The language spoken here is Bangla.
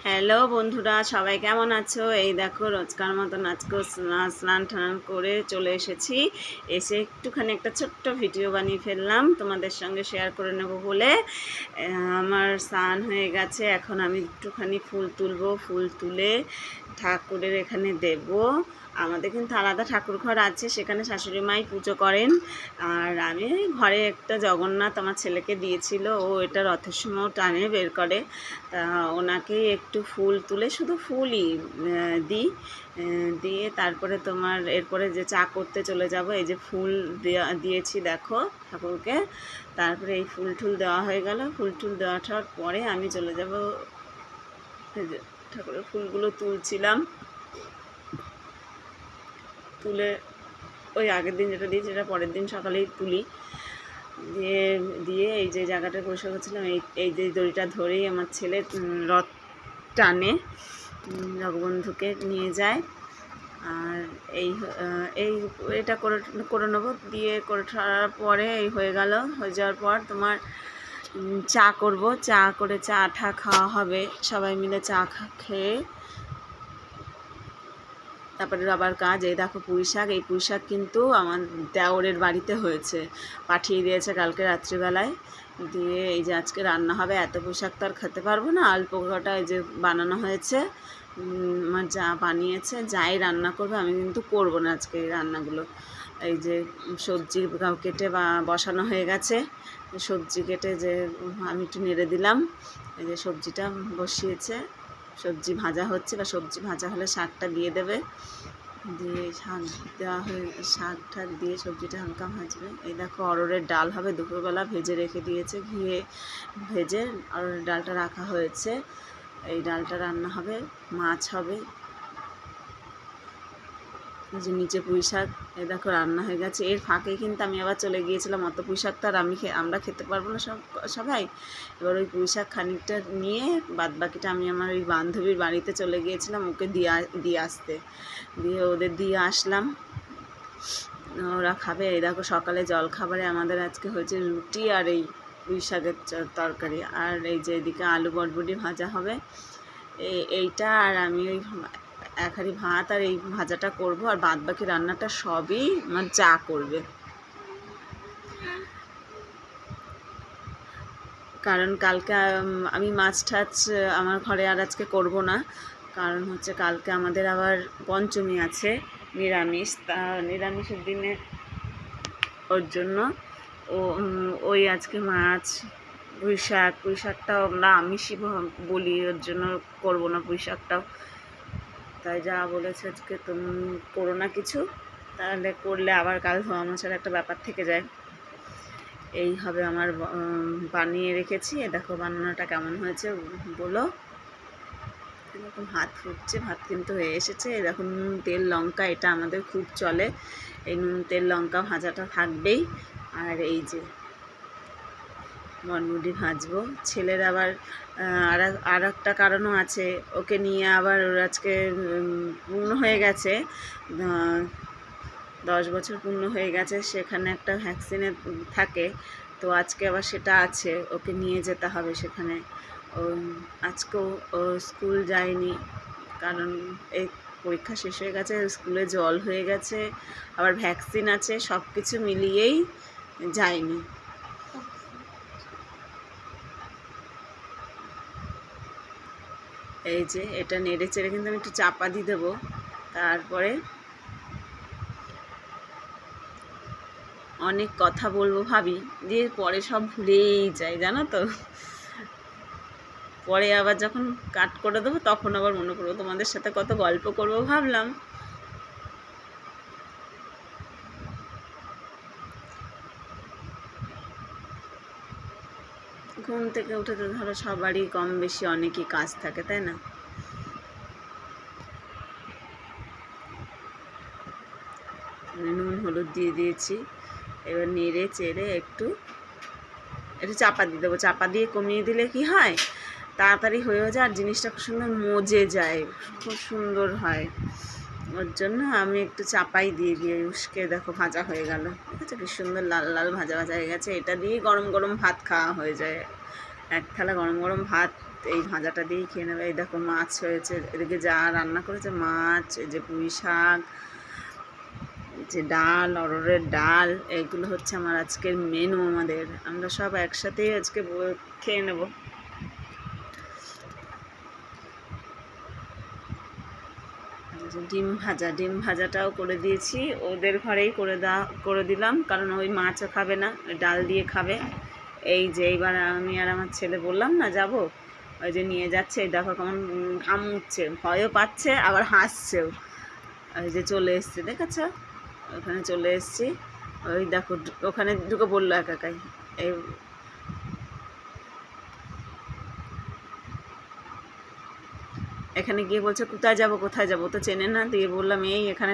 হ্যালো বন্ধুরা, সবাই কেমন আছো? এই দেখো রোজকার মতন আজকেও স্নান টান করে চলে এসেছি। এসে একটুখানি একটা ছোট্ট ভিডিও বানিয়ে ফেললাম তোমাদের সঙ্গে শেয়ার করে নেব বলে। আমার স্নান হয়ে গেছে, এখন আমি একটুখানি ফুল তুলবো। ফুল তুলে ঠাকুরের এখানে দেব। আমাদের কিন্তু আলাদা ঠাকুর ঘর আছে, সেখানে শাশুড়ি মাই পুজো করেন। আর আমি ঘরে একটা জগন্নাথ আমার ছেলেকে দিয়েছিল, ও এটা রথের সময়ও টানে বের করে। তা ওনাকেই একটু ফুল তুলে, শুধু ফুলই দিই। দিয়ে তারপরে তোমার এরপরে যে চা করতে চলে যাব। এই যে ফুল দিয়েছি দেখো ঠাকুরকে। তারপরে এই ফুল টুল দেওয়া হয়ে গেল। ফুল টুল দেওয়াটার পরে আমি চলে যাব। ঠাকুরের ফুলগুলো তুলছিলাম, তুলে ওই আগের দিন যেটা দিয়েছি সেটা পরের দিন সকালেই তুলি। দিয়ে দিয়ে এই যে জায়গাটা পরিষ্কার করছিলাম, এই যে দড়িটা ধরেই আমার ছেলে রথ টানে, জগবন্ধুকে নিয়ে যায়। আর এই এই এটা করে নেবো। দিয়ে করে ছাড়ার পরে এই হয়ে গেল। হয়ে যাওয়ার পর তোমার চা করব। চা করে চা ঠা খাওয়া হবে, সবাই মিলে চা খেয়ে তারপরে আবার কাজ। এই দেখো পুঁই শাক। এই পুঁই শাক কিন্তু আমার দেওরের বাড়িতে হয়েছে, পাঠিয়ে দিয়েছে কালকে রাত্রিবেলায়। দিয়ে এই যে আজকে রান্না হবে। এত পুঁই শাক তো আর খেতে পারবো না, অল্প কটা এই যে বানানো হয়েছে। আমার যা বানিয়েছে, যাই রান্না করবে, আমি কিন্তু করবো না আজকে এই রান্নাগুলো। এই যে সবজি কেটে বসানো হয়ে গেছে। সবজি কেটে যে আমি একটু নেড়ে দিলাম। এই যে সবজিটা বসিয়েছে, সবজি ভাজা হচ্ছে, বা সবজি ভাজা হলে শাকটা দিয়ে দেবে। দিয়ে শাক দেওয়া হয়ে, শাক ঠাক দিয়ে সবজিটা হালকা ভাজবে। এই দেখো অরড়ের ডাল হবে, দুপুরবেলা ভেজে রেখে দিয়েছে, ঘিয়ে ভেজে অরড়ের ডালটা রাখা হয়েছে। এই ডালটা রান্না হবে, মাছ হবে। যে নিচে পুঁই শাক, এই দেখো রান্না হয়ে গেছে। এর ফাঁকে কিন্তু আমি আবার চলে গিয়েছিলাম, অত পুঁই শাক তো আর আমরা খেতে পারবো না সবাই। এবার ওই পুঁই শাক খানিকটা নিয়ে বাদ বাকিটা আমি আমার ওই বান্ধবীর বাড়িতে চলে গিয়েছিলাম, ওকে দিয়ে আসতে। দিয়ে ওদের দিয়ে আসলাম, ওরা খাবে। এই দেখো সকালে জল খাবারে আমাদের আজকে হয়েছে রুটি আর এই পুঁই শাকের তরকারি। আর এই যে এদিকে আলু বটবটি ভাজা হবে। এইটা আর আমি ওই এক হাঁড়ি ভাত আর এই ভাজাটা করব। আর বাদ বাকি রান্নাটা সবই আমার চা করবে। কারণ কালকে আমি মাছ টাছ আমার ঘরে আর আজকে করব না। কারণ হচ্ছে কালকে আমাদের আবার পঞ্চমী আছে, নিরামিষ। তা নিরামিষের দিনে ওর জন্য ওই আজকে মাছ, পুঁই শাকটাও আমরা আমিষই বলি, ওর জন্য করবো না পুঁই শাকটাও। তাই যা বলেছে আজকে তুমি করো না কিছু, তাহলে করলে আবার কাল ধোয়া মোছার একটা ব্যাপার থেকে যায়। এই হবে আমার বানিয়ে রেখেছি। দেখো বানানোটা কেমন হয়েছে বলো। এরকম ভাত ফুটছে, ভাত কিন্তু হয়ে এসেছে। দেখো নুন তেল লঙ্কা, এটা আমাদের খুব চলে, এই নুন তেল লঙ্কা ভাজাটা থাকবেই। আর এই যে বনমুটি ভাজবো। ছেলের আবার আর একটা কারণও আছে, ওকে নিয়ে আবার ওর আজকে পূর্ণ হয়ে গেছে, 10 বছর পূর্ণ হয়ে গেছে। সেখানে একটা ভ্যাকসিনে থাকে, তো আজকে আবার সেটা আছে, ওকে নিয়ে যেতে হবে সেখানে। আজকেও ও স্কুল যায়নি, কারণ এই পরীক্ষা শেষ হয়ে গেছে, স্কুলে জল হয়ে গেছে, আবার ভ্যাকসিন আছে, সব কিছু মিলিয়েই যায়নি। এই যে এটা নেড়ে চেড়ে কিন্তু আমি একটু চাপা দিয়ে দেবো। তারপরে অনেক কথা বলবো ভাবি, দিয়ে পরে সব ভুলেই যাই, জানো তো। পরে আবার যখন কাট করে দেবো তখন আবার মনে করবো তোমাদের সাথে কত গল্প করবো ভাবলাম। ঘুম থেকে উঠে তো ধরো সবারই কম বেশি অনেকই কাজ থাকে, তাই না? নুন হলুদ দিয়ে দিয়েছি, এবার নেড়ে চেড়ে একটু চাপা দিয়ে দেবো। চাপা দিয়ে কমিয়ে দিলে কি হয়, তাড়াতাড়ি হয়েও যায়, আর জিনিসটা খুব সুন্দর মজে যায়, খুব সুন্দর হয়। ওর জন্য আমি একটু চাপাই দিয়ে উস্কে দেখো ভাজা হয়ে গেল। ঠিক আছে, কি সুন্দর লাল লাল ভাজা হয়ে গেছে। এটা দিয়েই গরম গরম ভাত খাওয়া হয়ে যায়। এক থালা গরম গরম ভাত এই ভাজাটা দিয়েই খেয়ে নেবে। এই দেখো মাছ হয়েছে, এদিকে যা রান্না করেছে মাছ, এই যে পুঁই শাক, যে ডাল, অরহরের ডাল, এইগুলো হচ্ছে আমার আজকের মেনু। আমরা সব একসাথেই আজকে খেয়ে নেব। ডিম ভাজাটাও করে দিয়েছি, ওদের ঘরেই করে দিলাম, কারণ ওই মাছও খাবে না, ডাল দিয়ে খাবে। এই যে এইবার আমি আর আমার ছেলে বললাম না যাব, ওই যে নিয়ে যাচ্ছে। এই দেখো কেমন ঘাম উঠছে, ভয়ও পাচ্ছে আবার হাসছেও। ওই যে চলে এসছে, দেখেছ, ওখানে চলে এসছি। ওই দেখো ওখানে ঢুকে পড়লো একাই। এই এখানে গিয়ে বলছে কোথায় যাব, তো চেনে না, দিয়ে বললাম এই এখানে